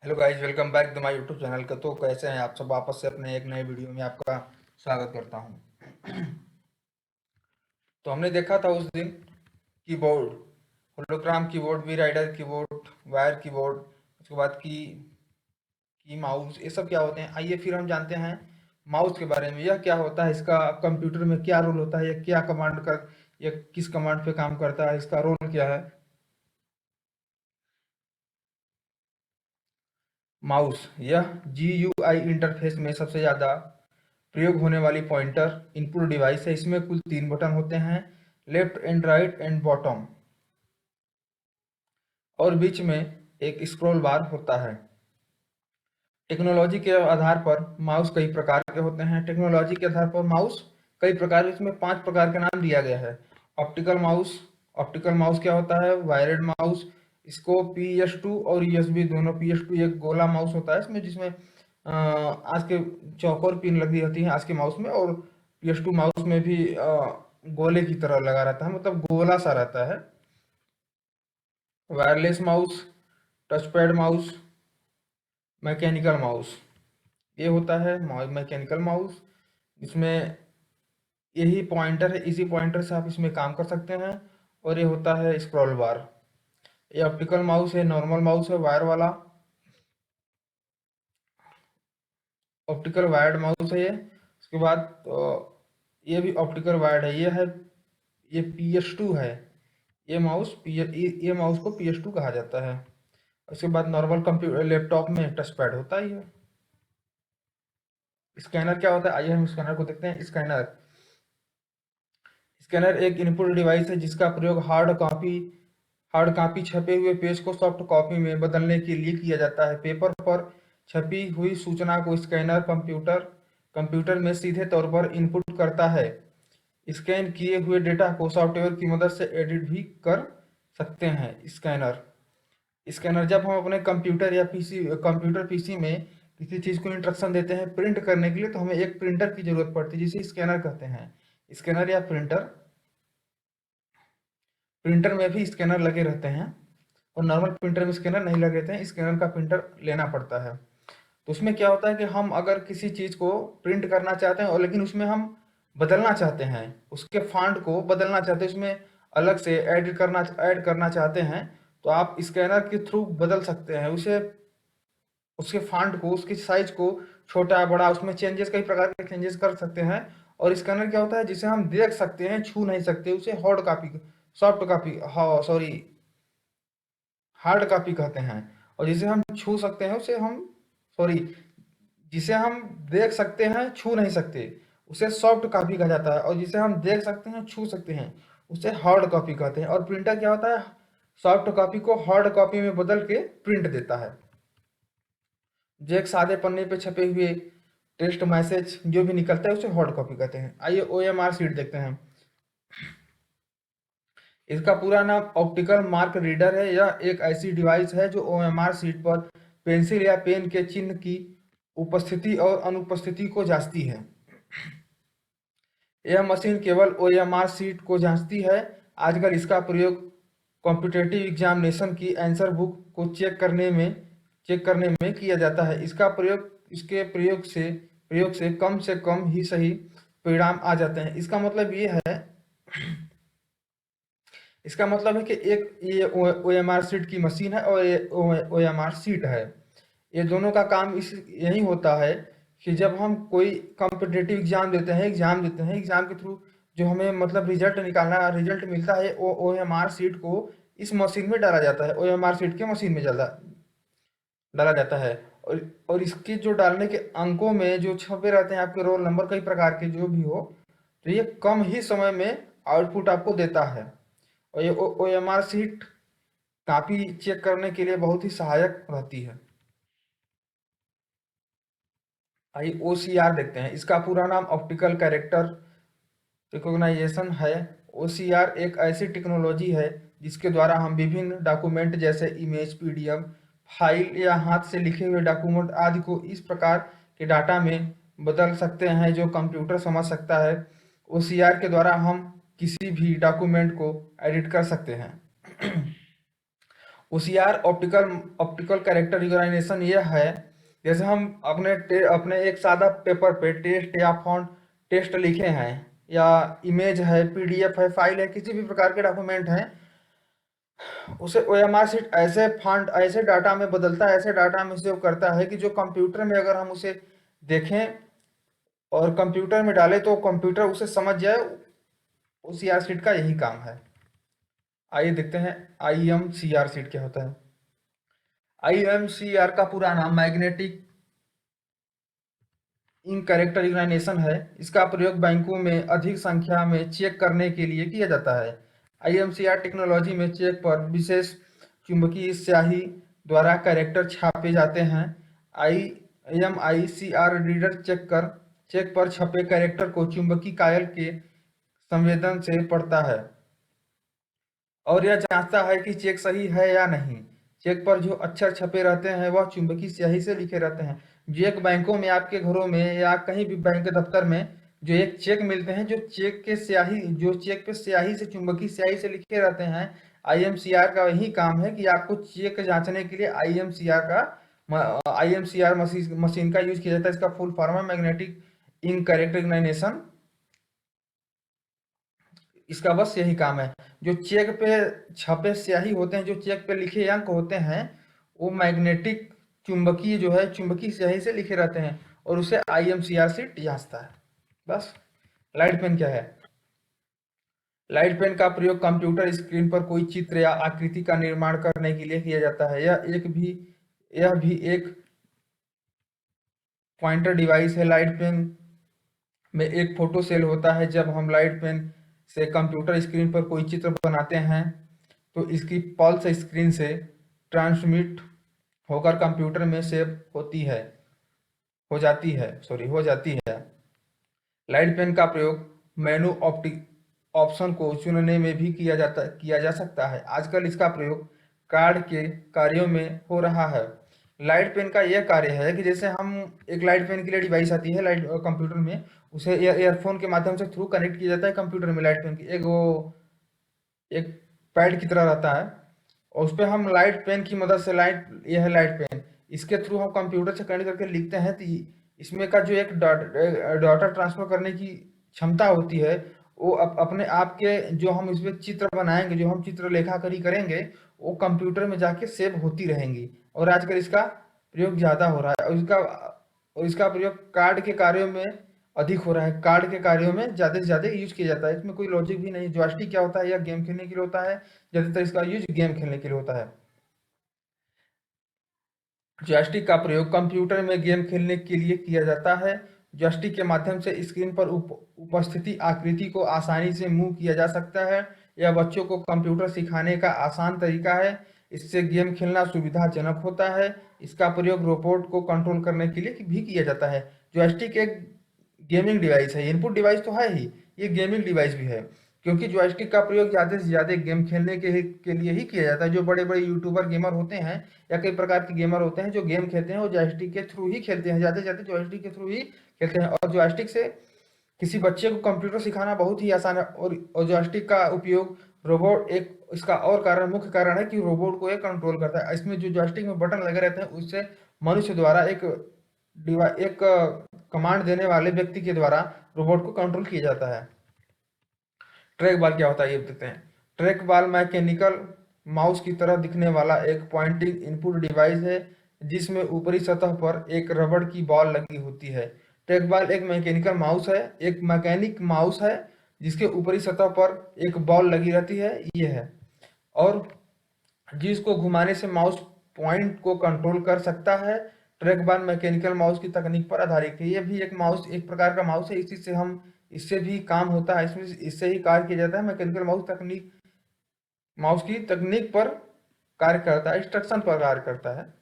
Hello guys, welcome back to my YouTube channel. का तो कैसे हैं आप सब? वापस से अपने एक नए वीडियो में आपका स्वागत करता हूं। तो हमने देखा था उस दिन कीबोर्ड, होलोग्राम कीबोर्ड, वी राइडर कीबोर्ड, वायर कीबोर्ड, उसके बाद की माउस, ये सब क्या होते हैं। आइए फिर हम जानते हैं माउस के बारे में। यह क्या होता है, इसका कंप्यूटर में क्या रोल होता है, यह क्या कमांड कर, यह किस कमांड पे काम करता है, इसका रोल क्या है। माउस यह GUI इंटरफेस में सबसे ज़्यादा प्रयोग होने वाली पॉइंटर इनपुट डिवाइस है। इसमें कुल 3 बटन होते हैं, left and right and bottom, और बीच में एक स्क्रॉल बार होता है। टेक्नोलॉजी के आधार पर माउस कई प्रकार के होते हैं। टेक्नोलॉजी के आधार पर माउस कई प्रकार, इसमें 5 प्रकार के नाम दिया गया है। ऑप्टिकल माउस, ऑप्टिकल माउस क्या होता है? वायर्ड माउस, इसको PS2 और USB दोनों, PS2 एक गोला माउस होता है इसमें, जिसमें आज के चौकोर पिन लगी होती है आज के माउस में, और PS2 माउस में भी गोले की तरह लगा रहता है, मतलब गोला सा रहता है। Wireless mouse, touch pad mouse, mechanical mouse, ये होता है मैकेनिकल माउस। इसमें यही पॉइंटर है, इसी पॉइंटर से आप इसमें काम कर सकते हैं। और ये होता है स्क्रॉल बार। ये ऑप्टिकल माउस है, नॉर्मल माउस है वायर वाला। ऑप्टिकल वायर्ड माउस है ये। उसके बाद ये भी ऑप्टिकल वायर्ड है, ये है, ये PS2 है। ये माउस को PS2 कहा जाता है। उसके बाद नॉर्मल कंप्यूटर लैपटॉप में टच पैड होता ही है। स्कैनर क्या होता है? आइए हम स्कैनर को देखते हैं। स्कैनर स्कैनर एक इनपुट डिवाइस है जिसका प्रयोग हार्ड कॉपी छपे हुए पेज को सॉफ्ट कॉपी में बदलने के लिए किया जाता है। पेपर पर छपी हुई सूचना को स्कैनर कंप्यूटर में सीधे तौर पर इनपुट करता है। स्कैन किए हुए डेटा को सॉफ्टवेयर की मदद से एडिट भी कर सकते हैं। स्कैनर स्कैनर जब हम अपने कंप्यूटर पीसी में किसी चीज़ को इंस्ट्रक्शन देते हैं प्रिंट करने के लिए, तो हमें एक प्रिंटर की जरूरत पड़ती है जिसे स्कैनर कहते हैं। स्कैनर या प्रिंटर प्रिंटर में भी स्कैनर लगे रहते हैं, और नॉर्मल प्रिंटर में स्कैनर नहीं लगे रहते हैं, स्कैनर का प्रिंटर लेना पड़ता है। तो उसमें क्या होता है कि हम अगर किसी चीज़ को प्रिंट करना चाहते हैं, और लेकिन उसमें हम बदलना चाहते हैं, उसके फॉन्ट को बदलना चाहते हैं, उसमें अलग से ऐड करना चाहते हैं, तो आप स्कैनर के थ्रू बदल सकते हैं उसे, उसके फॉन्ट को, उसकी साइज को, छोटा बड़ा, उसमें चेंजेस, कई प्रकार के चेंजेस कर सकते हैं। और स्कैनर क्या होता है? जिसे हम देख सकते हैं, छू नहीं सकते, उसे सॉफ्ट कॉपी, हाँ सॉरी, हार्ड कॉपी कहते हैं। और जिसे हम छू सकते हैं उसे हम, सॉरी, जिसे हम देख सकते हैं छू नहीं सकते, उसे सॉफ्ट कॉपी कहा जाता है। और जिसे हम देख सकते हैं छू सकते हैं, उसे हार्ड कॉपी कहते हैं। और प्रिंटर क्या होता है? सॉफ्ट कॉपी को हार्ड कॉपी में बदल के प्रिंट देता है। जो एक सादे पन्ने पे छपे हुए टेक्स्ट मैसेज जो भी निकलता है उसे हार्ड कॉपी कहते हैं। आइए OMR शीट देखते हैं। इसका पूरा नाम ऑप्टिकल मार्क रीडर है। यह एक ऐसी डिवाइस है जो OMR शीट पर पेंसिल या पेन के चिन्ह की उपस्थिति और अनुपस्थिति को जांचती है। यह मशीन केवल OMR शीट को जांचती है। आजकल इसका प्रयोग कॉम्पिटिटिव एग्जामिनेशन की आंसर बुक को चेक करने में किया जाता है। इसके प्रयोग से कम ही सही परिणाम आ जाते हैं। इसका मतलब है कि एक ये OMR शीट की मशीन है, और ये OMR शीट है। ये दोनों का काम यही होता है कि जब हम कोई कॉम्पिटिटिव एग्जाम के थ्रू जो हमें मतलब रिजल्ट मिलता है, वो OMR शीट को इस मशीन में डाला जाता है, OMR शीट के मशीन में डाला जाता है। और इसके जो डालने के अंकों में जो छपे रहते हैं, आपके रोल नंबर, कई प्रकार के जो भी हो, तो ये कम ही समय में आउटपुट आपको देता है। और ये OMR शीट कॉपी चेक करने के लिए बहुत ही सहायक रहती है। आइए OCR देखते हैं। इसका पूरा नाम ऑप्टिकल कैरेक्टर रिकॉग्नाइजेशन है। OCR एक ऐसी टेक्नोलॉजी है जिसके द्वारा हम विभिन्न डॉक्यूमेंट जैसे इमेज, PDF फाइल या हाथ से लिखे हुए डॉक्यूमेंट आदि को इस प्रकार के डाटा में बदल सकते हैं जो कंप्यूटर समझ सकता है। OCR के द्वारा हम किसी भी डॉक्यूमेंट को एडिट कर सकते हैं। OCR optical optical character recognition यह है, जैसे हम अपने एक सादा पेपर पे टेस्ट या फॉन्ट टेस्ट लिखे हैं, या इमेज है, PDF है, फाइल है, किसी भी प्रकार के डॉक्यूमेंट हैं, उसे OMR शीट ऐसे फॉन्ट ऐसे डाटा में बदलता है, ऐसे डाटा में सेव करता है कि जो कंप्यूटर में अगर हम उसे देखें और कंप्यूटर में डालें तो कंप्यूटर उसे समझ जाए। OCR शीट का यही काम है। आइए देखते हैं IMCR शीट क्या होता है। IMCR का पूरा नाम मैग्नेटिक इंक कैरेक्टर रिकॉग्निशन है। इसका प्रयोग बैंकों में अधिक संख्या में चेक करने के लिए किया जाता है। IMCR टेक्नोलॉजी में चेक पर विशेष चुंबकीय स्याही द्वारा कैरेक्टर छापे जाते हैं। IMICR रीडर चेक पर छपे कैरेक्टर को चुंबकीय कायल के संवेदन से पढ़ता है और यह जांचता है कि चेक सही है या नहीं। चेक पर जो अक्षर छपे रहते हैं वह चुंबकीय स्याही से लिखे रहते हैं। जो एक बैंकों में, आपके घरों में या कहीं भी बैंक के दफ्तर में जो एक चेक मिलते हैं, जो चेक पे स्याही से, चुंबकीय स्याही से लिखे रहते हैं, IMCR का वही काम है कि आपको चेक जांचने के लिए IMCR मशीन का यूज किया जाता है। इसका फुल फॉर्म है मैग्नेटिक इंक कैरेक्टर रिकॉग्निशन। इसका बस यही काम है। जो चेक पे छपे स्याही होते हैं, जो चेक पे लिखे अंक होते हैं, वो मैग्नेटिक चुंबकीय जो है, चुंबकीय स्याही से लिखे रहते हैं और उसे IMCR से जांचता है। बस। लाइट पेन क्या है? लाइट पेन का प्रयोग कंप्यूटर स्क्रीन पर कोई चित्र या आकृति का निर्माण करने के लिए किया जाता है। यह भी एक पॉइंटर डिवाइस है। लाइट पेन में एक फोटो सेल होता है। जब हम लाइट पेन से कंप्यूटर स्क्रीन पर कोई चित्र बनाते हैं तो इसकी पल्स स्क्रीन से ट्रांसमिट होकर कंप्यूटर में सेव हो जाती है। लाइट पेन का प्रयोग मेनू ऑप्टिक ऑप्शन को चुनने में भी किया जा सकता है। आजकल इसका प्रयोग कार्ड के कार्यों में हो रहा है। लाइट पेन का यह कार्य है कि जैसे हम एक लाइट पेन के लिए डिवाइस आती है लाइट कंप्यूटर में, उसे ईयरफोन के माध्यम से थ्रू कनेक्ट किया जाता है कंप्यूटर में। लाइट पेन की एक पैड की तरह रहता है और उस पर हम लाइट पेन की मदद से यह है लाइट पेन, इसके थ्रू हम कंप्यूटर से कनेक्ट करके लिखते हैं। तो इसमें का जो एक डाटा ट्रांसफर करने की क्षमता होती है, वो अपने आप के जो हम इसमें चित्र बनाएंगे, जो हम चित्रलेखाकरी करेंगे, वो कंप्यूटर में जाके सेव होती रहेंगी। और आजकल इसका प्रयोग ज़्यादा हो रहा है और इसका प्रयोग कार्ड के कार्यों में अधिक हो रहा है। कार्ड के कार्यों में ज़्यादा से ज़्यादा यूज किया जाता है। इसमें कोई लॉजिक भी नहीं। जॉयस्टिक क्या होता है? यह गेम खेलने के लिए होता है। ज़्यादातर इसका यूज गेम खेलने के लिए होता है। जॉयस्टिक का प्रयोग कंप्यूटर में गेम खेलने के लिए किया जाता है। जॉयस्टिक के माध्यम से स्क्रीन पर उपस्थिति आकृति को आसानी से मूव किया जा सकता है। यह बच्चों को कंप्यूटर सिखाने का आसान तरीका है। इससे गेम खेलना सुविधाजनक होता है। इसका प्रयोग रोबोट को कंट्रोल करने के लिए भी किया जाता है। जॉयस्टिक एक गेमिंग डिवाइस है। इनपुट डिवाइस तो है ही, ये गेमिंग डिवाइस भी है, क्योंकि जॉयस्टिक का प्रयोग ज़्यादा से ज़्यादा गेम खेलने के लिए ही किया जाता है। जो बड़े बड़े यूट्यूबर गेमर होते हैं या कई प्रकार के गेमर होते हैं जो गेम खेलते हैं, वो जॉयस्टिक के थ्रू ही खेलते हैं, ज़्यादा से ज़्यादा जॉयस्टिक के थ्रू ही खेलते हैं। और जॉयस्टिक से किसी बच्चे को कंप्यूटर सिखाना बहुत ही आसान है। और जॉयस्टिक का उपयोग रोबोट एक इसका और मुख्य कारण है कि रोबोट को ये कंट्रोल करता है। इसमें जो जॉयस्टिक में बटन लगे रहते हैं, उससे मनुष्य द्वारा एक कमांड देने वाले व्यक्ति के द्वारा रोबोट को कंट्रोल किया जाता है। ट्रैक बॉल क्या होता है ये देखते हैं। ट्रैक बॉल मैकेनिकल माउस की तरह दिखने वाला एक पॉइंटिंग इनपुट डिवाइस है जिसमें ऊपरी सतह पर एक रबड़ की बॉल लगी होती है। ट्रैक बॉल एक मैकेनिक माउस है जिसके ऊपरी सतह पर एक बॉल लगी रहती है, ये है, और जिसको घुमाने से माउस पॉइंट को कंट्रोल कर सकता है। ट्रैक बॉल मैकेनिकल माउस की तकनीक पर आधारित है। ये भी एक प्रकार का माउस है। इससे भी काम होता है, इससे ही कार्य किया जाता है। मैकेनिकल माउस की तकनीक पर कार्य करता है, इंस्ट्रक्शन पर कार्य करता है।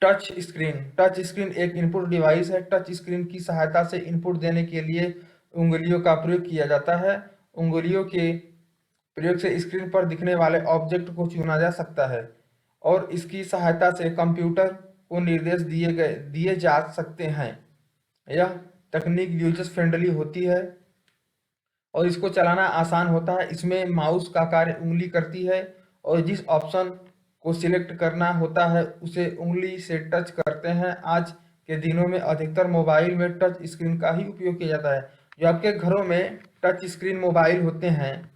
टच स्क्रीन एक इनपुट डिवाइस है। टच स्क्रीन की सहायता से इनपुट देने के लिए उंगलियों का प्रयोग किया जाता है। उंगलियों के प्रयोग से स्क्रीन पर दिखने वाले ऑब्जेक्ट को चुना जा सकता है और इसकी सहायता से कंप्यूटर को निर्देश दिए जा सकते हैं। यह तकनीक यूजर फ्रेंडली होती है और इसको चलाना आसान होता है। इसमें माउस का कार्य उंगली करती है और जिस ऑप्शन को सिलेक्ट करना होता है उसे उंगली से टच करते हैं। आज के दिनों में अधिकतर मोबाइल में टच स्क्रीन का ही उपयोग किया जाता है। जो आपके घरों में टच स्क्रीन मोबाइल होते हैं,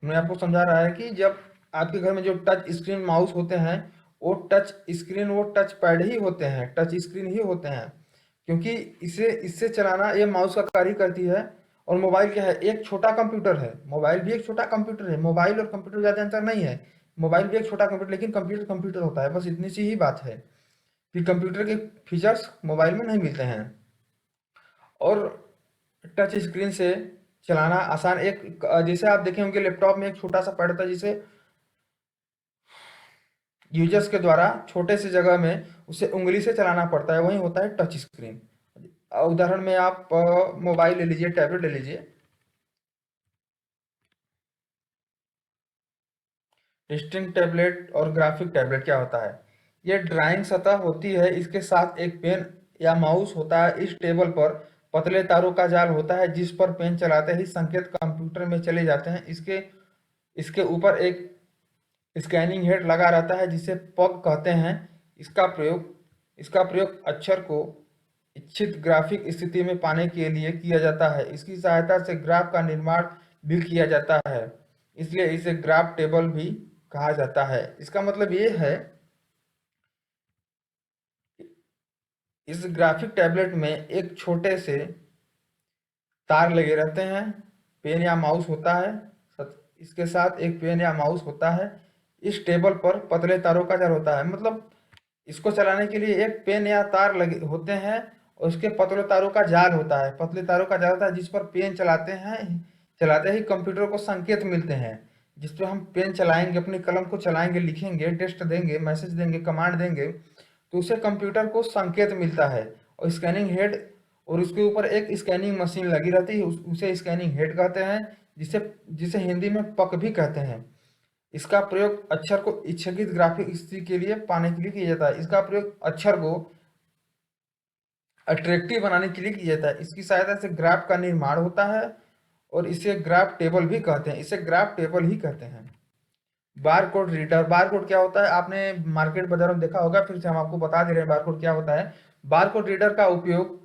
मैं आपको समझा रहा है कि जब आपके घर में जो टच स्क्रीन माउस होते हैं, वो टच स्क्रीन वो टच पैड ही होते हैं, टच स्क्रीन ही होते हैं, क्योंकि इसे इससे चलाना ये माउस का कार्य करती है। और मोबाइल क्या है, एक छोटा कंप्यूटर है। मोबाइल भी एक छोटा कंप्यूटर है, मोबाइल और कंप्यूटर ज़्यादा अंतर नहीं है। मोबाइल भी एक छोटा कंप्यूटर, लेकिन कंप्यूटर कंप्यूटर होता है, बस इतनी सी ही बात है कि कंप्यूटर के फीचर्स मोबाइल में नहीं मिलते हैं। और टच स्क्रीन से चलाना आसान, एक जैसे आप देखें होंगे लैपटॉप में एक छोटा सा पैड होता है जिसे यूजर्स के द्वारा छोटे से जगह में उसे उंगली से चलाना पड़ता है, वही होता है टच स्क्रीन। उदाहरण में आप मोबाइल ले लीजिए, टैबलेट ले लीजिए। डिस्टिंक्ट टैबलेट और ग्राफिक टैबलेट क्या होता है? ये ड्राइंग सतह होती है, इसके साथ एक पेन या माउस होता है। इस टेबल पर पतले तारों का जाल होता है जिस पर पेन चलाते ही संकेत कंप्यूटर में चले जाते हैं। इसके इसके ऊपर एक स्कैनिंग हेड लगा रहता है जिसे पग कहते हैं। इसका प्रयोग इसका प्रयोग अक्षर को इच्छित ग्राफिक स्थिति में पाने के लिए किया जाता है। इसकी सहायता से ग्राफ का निर्माण भी किया जाता है, इसलिए इसे ग्राफ टेबल भी कहा जाता है। इसका मतलब ये है, इस ग्राफिक टैबलेट में एक छोटे से तार लगे रहते हैं, पेन या माउस होता है, इसके साथ एक पेन या माउस होता है। इस टेबल पर पतले तारों का जाल होता है, मतलब इसको चलाने के लिए एक पेन या तार लगे होते हैं और उसके पतले तारों का जाल होता है, पतले तारों का जाल होता है जिस पर पेन चलाते हैं। चलाते ही कंप्यूटर को संकेत मिलते हैं, जिस पर हम पेन चलाएंगे, अपनी कलम को चलाएंगे, लिखेंगे, टेस्ट देंगे, मैसेज देंगे, कमांड देंगे, तो उसे कंप्यूटर को संकेत मिलता है। और स्कैनिंग हेड, और उसके ऊपर एक स्कैनिंग मशीन लगी रहती है, उसे स्कैनिंग हेड कहते हैं, जिसे जिसे हिंदी में पक भी कहते हैं। इसका प्रयोग अक्षर को इच्छाकृत ग्राफिक स्थिति के लिए पाने के लिए किया जाता है। इसका प्रयोग अक्षर को अट्रैक्टिव बनाने के लिए किया जाता है। इसकी सहायता से ग्राफ का निर्माण होता है और इसे ग्राफ टेबल भी कहते हैं, इसे ग्राफ टेबल ही कहते हैं। Bar code reader, bar code क्या होता है? आपने मार्केट बाजार में देखा होगा, फिर से हम आपको बता दे रहे हैं बार कोड क्या होता है। बार कोड रीडर का उपयोग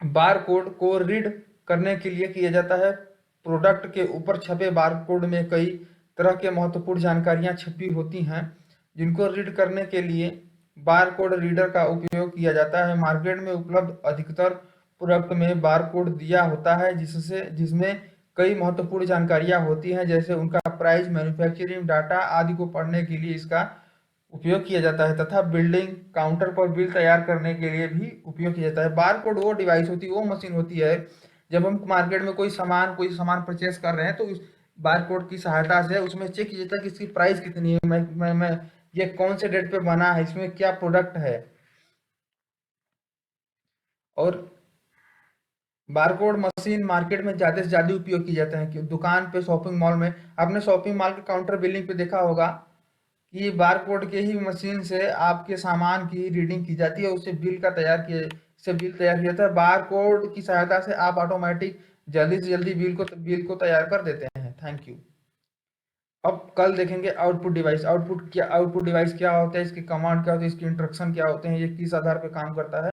बार कोड को रीड करने के लिए किया जाता है। प्रोडक्ट के ऊपर छपे बार कोड में कई तरह के महत्वपूर्ण जानकारियां छपी होती हैं, जिनको रीड करने के लिए बार कोड रीडर का उपयोग किया जाता है। मार्केट में उपलब्ध अधिकतर प्रोडक्ट में बार कोड दिया होता है जिसमें कई महत्वपूर्ण जानकारियां होती हैं, जैसे उनका प्राइस, मैन्युफैक्चरिंग डाटा आदि को पढ़ने के लिए इसका उपयोग किया जाता है, तथा बिल्डिंग काउंटर पर बिल तैयार करने के लिए भी उपयोग किया जाता है। बारकोड वो डिवाइस होती है, वो मशीन होती है, जब हम मार्केट में कोई सामान परचेस कर रहे हैं तो उस बारकोड की सहायता से उसमें चेक किया जाता है कि इसकी प्राइस कितनी है, मैं ये कौन से डेट पे बना है, इसमें क्या प्रोडक्ट है। और बारकोड मशीन मार्केट में ज़्यादा से ज़्यादा उपयोग की जाते हैं कि दुकान पे, शॉपिंग मॉल में। आपने शॉपिंग मॉल के काउंटर बिलिंग पे देखा होगा कि बारकोड के ही मशीन से आपके सामान की रीडिंग की जाती है, उससे बिल तैयार किया जाता है। बारकोड की सहायता से आप ऑटोमेटिक जल्दी से जल्दी बिल को तैयार कर देते हैं। Thank you. अब कल देखेंगे आउटपुट डिवाइस। आउटपुट डिवाइस क्या होता है, इसके कमांड क्या होते हैं, इसके इंस्ट्रक्शन क्या होते हैं, ये किस आधार पर काम करता है।